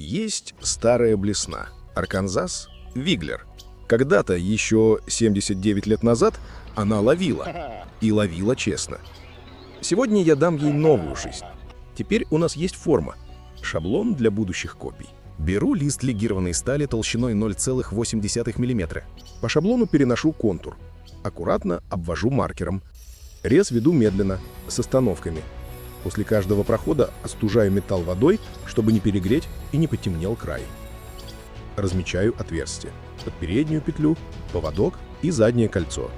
Есть старая блесна. Арканзас Виглер. Когда-то, еще 79 лет назад, она ловила. И ловила честно. Сегодня я дам ей новую жизнь. Теперь у нас есть форма. Шаблон для будущих копий. Беру лист легированной стали толщиной 0,8 мм. По шаблону переношу контур. Аккуратно обвожу маркером. Рез веду медленно, с остановками. После каждого прохода остужаю металл водой, чтобы не перегреть и не потемнел край. Размечаю отверстие. Под переднюю петлю, поводок и заднее кольцо.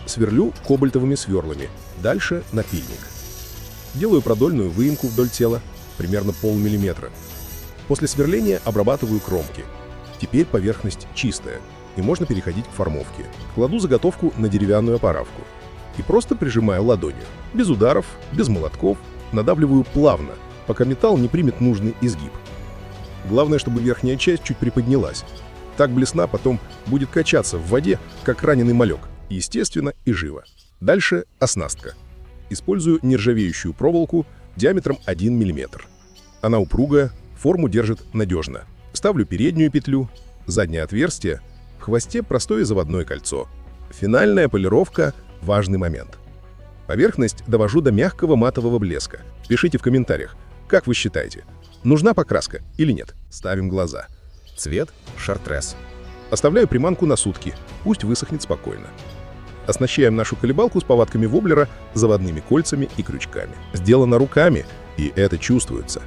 Сверлю кобальтовыми сверлами. Дальше напильник. Делаю продольную выемку вдоль тела, примерно полмиллиметра. После сверления обрабатываю кромки. Теперь поверхность чистая, и можно переходить к формовке. Кладу заготовку на деревянную оправку. И просто прижимаю ладонью. Без ударов, без молотков. Надавливаю плавно, пока металл не примет нужный изгиб. Главное, чтобы верхняя часть чуть приподнялась. Так блесна потом будет качаться в воде, как раненый малек. Естественно и живо. Дальше оснастка. Использую нержавеющую проволоку диаметром 1 мм. Она упругая, форму держит надежно. Ставлю переднюю петлю, заднее отверстие, в хвосте простое заводное кольцо. Финальная полировка – важный момент. Поверхность довожу до мягкого матового блеска. Пишите в комментариях, как вы считаете, нужна покраска или нет. Ставим глаза. Цвет шартрез. Оставляю приманку на сутки, пусть высохнет спокойно. Оснащаем нашу колебалку с повадками воблера, заводными кольцами и крючками. Сделано руками, и это чувствуется.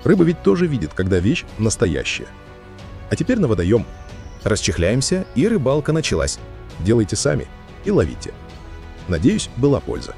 Рыба ведь тоже видит, когда вещь настоящая. А теперь на водоем. Расчехляемся, и рыбалка началась. Делайте сами и ловите. Надеюсь, была польза.